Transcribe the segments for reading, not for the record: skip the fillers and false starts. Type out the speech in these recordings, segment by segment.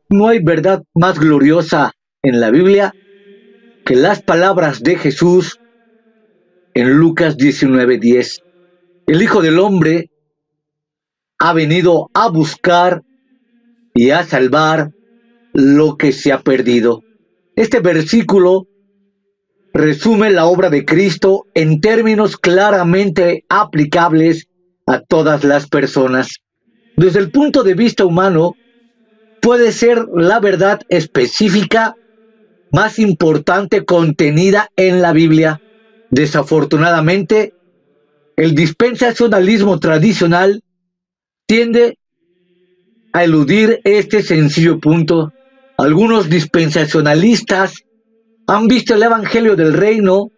No hay verdad más gloriosa en la Biblia que las palabras de Jesús en Lucas 19:10. El Hijo del Hombre ha venido a buscar y a salvar lo que se ha perdido. Este versículo resume la obra de Cristo en términos claramente aplicables a todas las personas. Desde el punto de vista humano, puede ser la verdad específica más importante contenida en la Biblia. Desafortunadamente, el dispensacionalismo tradicional tiende a eludir este sencillo punto. Algunos dispensacionalistas han visto el Evangelio del Reino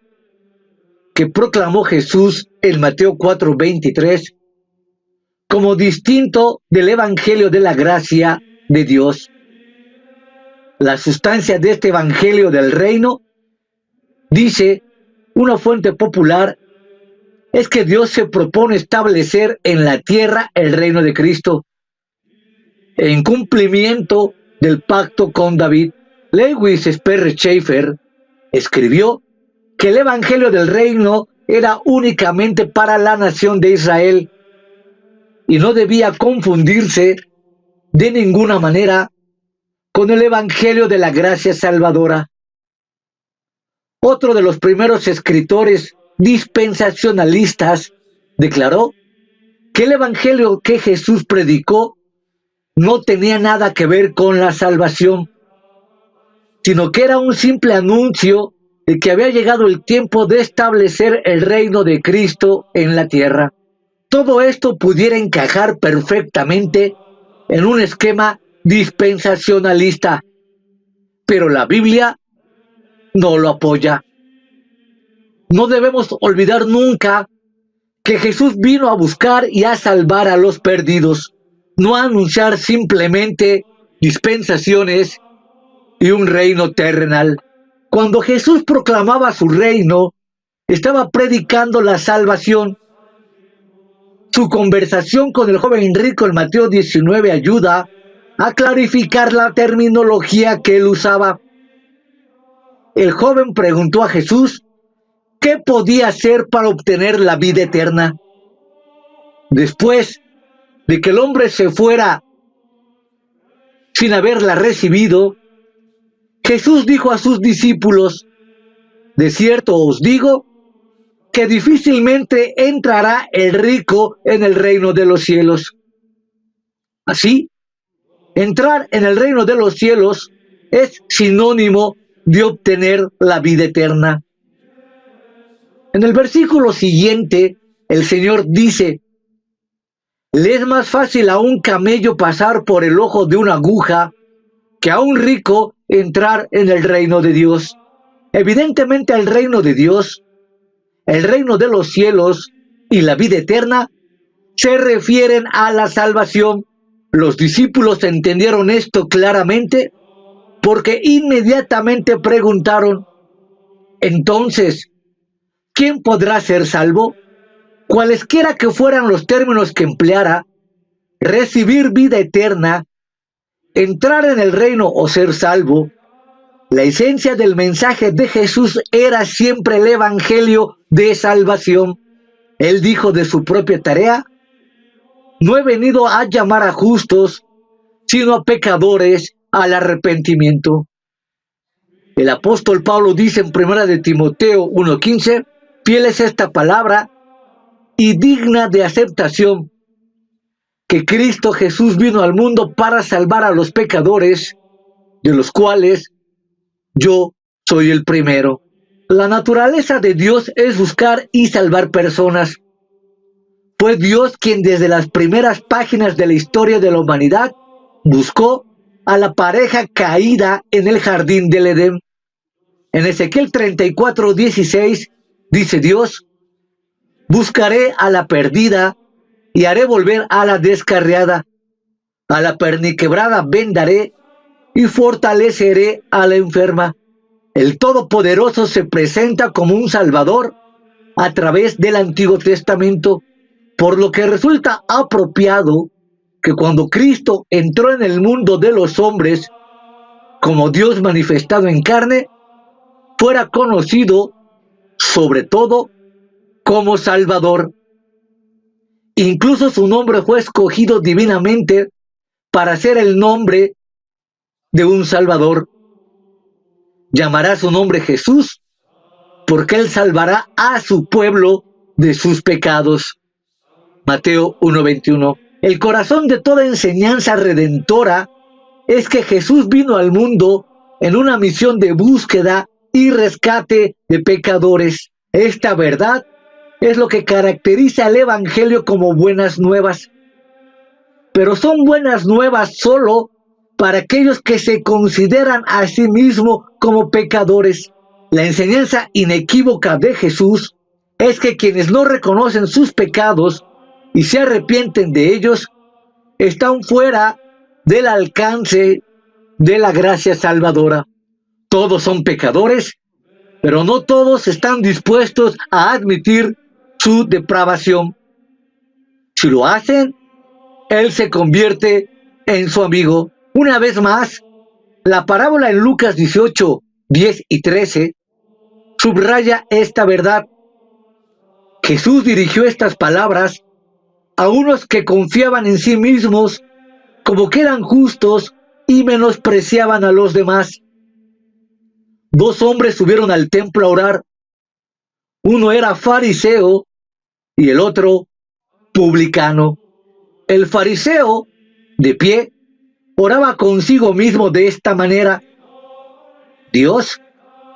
que proclamó Jesús en Mateo 4:23 como distinto del Evangelio de la gracia de Dios. La sustancia de este Evangelio del Reino, dice una fuente popular, es que Dios se propone establecer en la tierra el reino de Cristo, en cumplimiento del pacto con David. Lewis Sperry Chafer escribió que el Evangelio del Reino era únicamente para la nación de Israel y no debía confundirse de ninguna manera con el Evangelio de la gracia salvadora. Otro de los primeros escritores dispensacionalistas declaró que el Evangelio que Jesús predicó no tenía nada que ver con la salvación, sino que era un simple anuncio de que había llegado el tiempo de establecer el reino de Cristo en la tierra. Todo esto pudiera encajar perfectamente en un esquema dispensacionalista, pero la Biblia no lo apoya. No debemos olvidar nunca que Jesús vino a buscar y a salvar a los perdidos, no a anunciar simplemente dispensaciones y un reino terrenal. Cuando Jesús proclamaba su reino, estaba predicando la salvación. Su conversación con el joven rico en Mateo 19 ayuda a clarificar la terminología que él usaba. El joven preguntó a Jesús qué podía hacer para obtener la vida eterna. Después de que el hombre se fuera sin haberla recibido, Jesús dijo a sus discípulos: de cierto os digo que difícilmente entrará el rico en el reino de los cielos. Así, entrar en el reino de los cielos es sinónimo de obtener la vida eterna. En el versículo siguiente, el Señor dice: le es más fácil a un camello pasar por el ojo de una aguja que a un rico entrar en el reino de Dios. Evidentemente, el reino de Dios, el reino de los cielos y la vida eterna se refieren a la salvación. Los discípulos entendieron esto claramente porque inmediatamente preguntaron: entonces, ¿quién podrá ser salvo? Cualesquiera que fueran los términos que empleara, recibir vida eterna, entrar en el reino o ser salvo, la esencia del mensaje de Jesús era siempre el evangelio de salvación. Él dijo de su propia tarea: no he venido a llamar a justos, sino a pecadores al arrepentimiento. El apóstol Pablo dice en 1 de Timoteo 1:15, fiel es esta palabra y digna de aceptación, que Cristo Jesús vino al mundo para salvar a los pecadores, de los cuales yo soy el primero. La naturaleza de Dios es buscar y salvar personas. Fue Dios quien desde las primeras páginas de la historia de la humanidad buscó a la pareja caída en el jardín del Edén. En Ezequiel 34:16 dice Dios: buscaré a la perdida y haré volver a la descarriada. A la perniquebrada vendaré y fortaleceré a la enferma. El Todopoderoso se presenta como un Salvador a través del Antiguo Testamento, por lo que resulta apropiado que cuando Cristo entró en el mundo de los hombres como Dios manifestado en carne, fuera conocido sobre todo como Salvador. Incluso su nombre fue escogido divinamente para ser el nombre de un Salvador. Llamará su nombre Jesús, porque Él salvará a su pueblo de sus pecados. Mateo 1:21. El corazón de toda enseñanza redentora es que Jesús vino al mundo en una misión de búsqueda y rescate de pecadores. Esta verdad es lo que caracteriza al Evangelio como buenas nuevas. Pero son buenas nuevas solo para aquellos que se consideran a sí mismos como pecadores. La enseñanza inequívoca de Jesús es que quienes no reconocen sus pecados y se arrepienten de ellos, están fuera del alcance de la gracia salvadora. Todos son pecadores, pero no todos están dispuestos a admitir su depravación. Si lo hacen, Él se convierte en su amigo. Una vez más, la parábola en Lucas 18, 10 y 13 subraya esta verdad. Jesús dirigió estas palabras a unos que confiaban en sí mismos como que eran justos y menospreciaban a los demás. Dos hombres subieron al templo a orar. Uno era fariseo y el otro publicano. El fariseo, de pie, oraba consigo mismo de esta manera: Dios,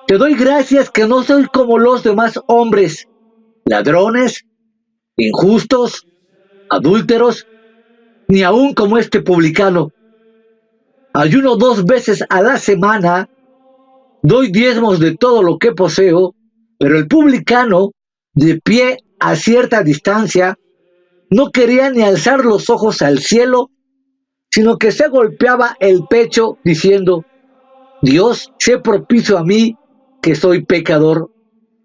te doy gracias que no soy como los demás hombres, ladrones, injustos, adúlteros, ni aun como este publicano. Ayuno 2 veces a la semana, doy diezmos de todo lo que poseo. Pero el publicano, de pie a cierta distancia, no quería ni alzar los ojos al cielo, sino que se golpeaba el pecho diciendo: Dios, sé propicio a mí, que soy pecador.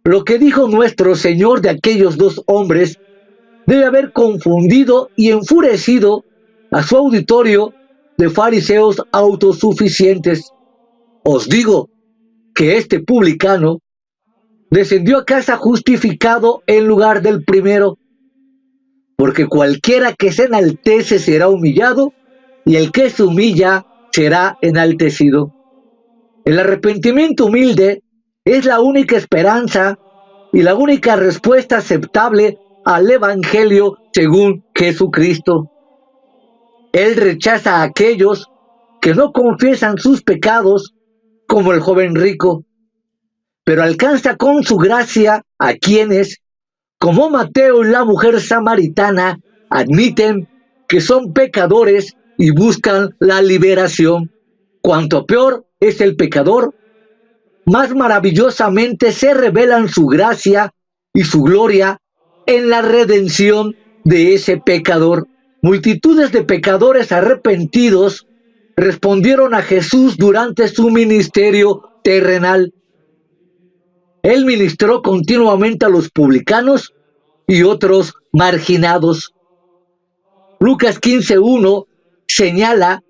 Lo que dijo nuestro Señor de aquellos dos hombres debe haber confundido y enfurecido a su auditorio de fariseos autosuficientes. Os digo que este publicano descendió a casa justificado en lugar del primero, porque cualquiera que se enaltece será humillado, y el que se humilla será enaltecido. El arrepentimiento humilde es la única esperanza y la única respuesta aceptable al Evangelio según Jesucristo. Él rechaza a aquellos que no confiesan sus pecados, como el joven rico, pero alcanza con su gracia a quienes, como Mateo y la mujer samaritana, admiten que son pecadores y buscan la liberación. Cuanto peor es el pecador, más maravillosamente se revelan su gracia y su gloria en la redención de ese pecador. Multitudes de pecadores arrepentidos respondieron a Jesús durante su ministerio terrenal. Él ministró continuamente a los publicanos y otros marginados. Lucas 15:1 señala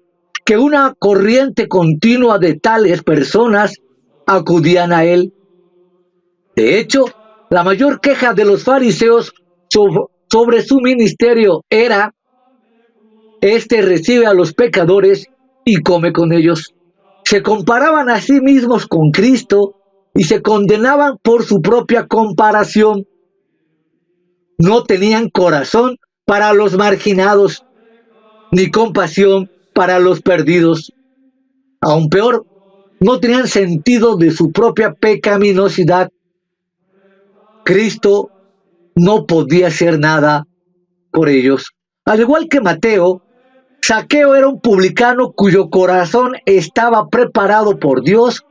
que una corriente continua de tales personas acudían a él. De hecho, la mayor queja de los fariseos sobre su ministerio era: este recibe a los pecadores y come con ellos. Se comparaban a sí mismos con Cristo y se condenaban por su propia comparación. No tenían corazón para los marginados, ni compasión para los perdidos. Aún peor, no tenían sentido de su propia pecaminosidad. Cristo no podía hacer nada por ellos. Al igual que Mateo, Zaqueo era un publicano cuyo corazón estaba preparado por Dios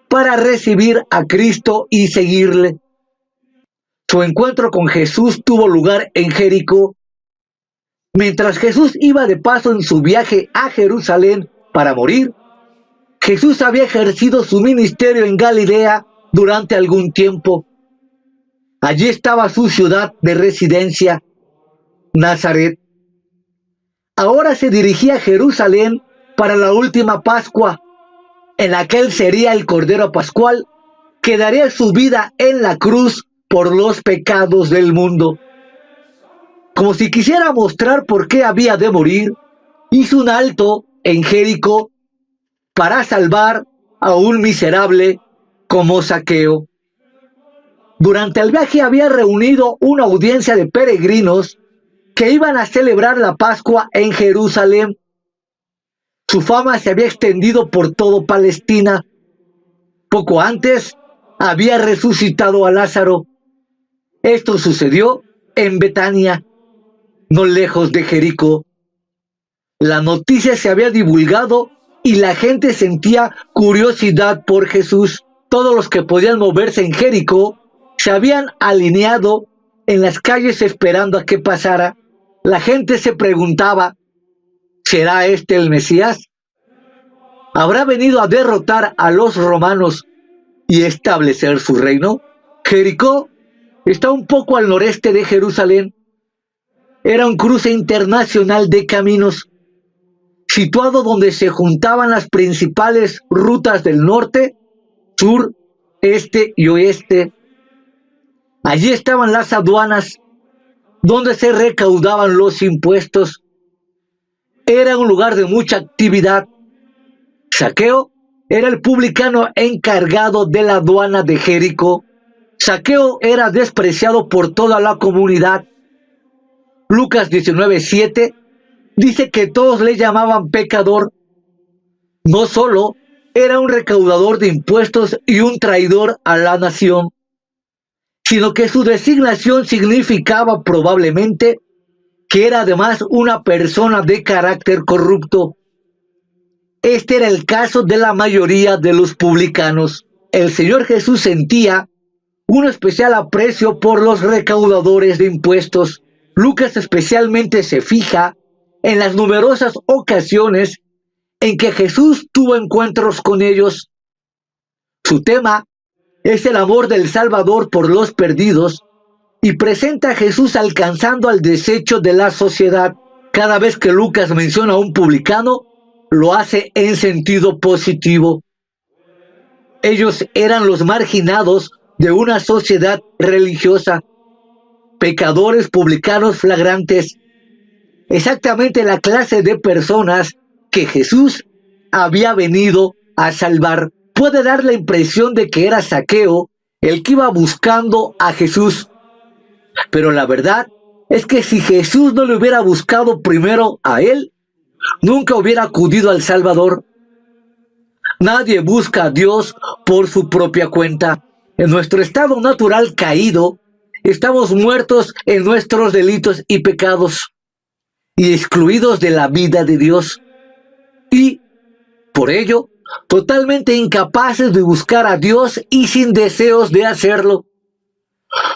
para recibir a Cristo y seguirle. Su encuentro con Jesús tuvo lugar en Jericó. Mientras Jesús iba de paso en su viaje a Jerusalén para morir, Jesús había ejercido su ministerio en Galilea durante algún tiempo. Allí estaba su ciudad de residencia, Nazaret. Ahora se dirigía a Jerusalén para la última Pascua. en aquel sería el Cordero Pascual que daría su vida en la cruz por los pecados del mundo. Como si quisiera mostrar por qué había de morir, hizo un alto en Jericó para salvar a un miserable como Zaqueo. Durante el viaje había reunido una audiencia de peregrinos que iban a celebrar la Pascua en Jerusalén. Su fama se había extendido por todo Palestina. Poco antes había resucitado a Lázaro. Esto sucedió en Betania, no lejos de Jericó. La noticia se había divulgado y la gente sentía curiosidad por Jesús. Todos los que podían moverse en Jericó se habían alineado en las calles esperando a que pasara. La gente se preguntaba, ¿será este el Mesías? ¿Habrá venido a derrotar a los romanos y establecer su reino? Jericó está un poco al noreste de Jerusalén. Era un cruce internacional de caminos, situado donde se juntaban las principales rutas del norte, sur, este y oeste. Allí estaban las aduanas, donde se recaudaban los impuestos. Era un lugar de mucha actividad. Zaqueo era el publicano encargado de la aduana de Jericó. Zaqueo era despreciado por toda la comunidad. Lucas 19:7 dice que todos le llamaban pecador. No solo era un recaudador de impuestos y un traidor a la nación, sino que su designación significaba probablemente que era además una persona de carácter corrupto. Este era el caso de la mayoría de los publicanos. El Señor Jesús sentía un especial aprecio por los recaudadores de impuestos. Lucas especialmente se fija en las numerosas ocasiones en que Jesús tuvo encuentros con ellos. Su tema es el amor del Salvador por los perdidos y presenta a Jesús alcanzando al desecho de la sociedad. Cada vez que Lucas menciona a un publicano, lo hace en sentido positivo. Ellos eran los marginados de una sociedad religiosa, pecadores publicanos flagrantes, exactamente la clase de personas que Jesús había venido a salvar. Puede dar la impresión de que era Zaqueo el que iba buscando a Jesús, pero la verdad es que si Jesús no le hubiera buscado primero a él, nunca hubiera acudido al Salvador. Nadie busca a Dios por su propia cuenta. En nuestro estado natural caído, estamos muertos en nuestros delitos y pecados y excluidos de la vida de Dios. Y, por ello, totalmente incapaces de buscar a Dios y sin deseos de hacerlo.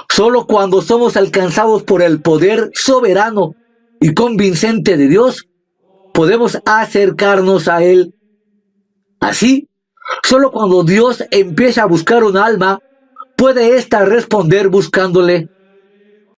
Solo cuando somos alcanzados por el poder soberano y convincente de Dios, podemos acercarnos a Él. Así, solo cuando Dios empieza a buscar un alma, puede ésta responder buscándole.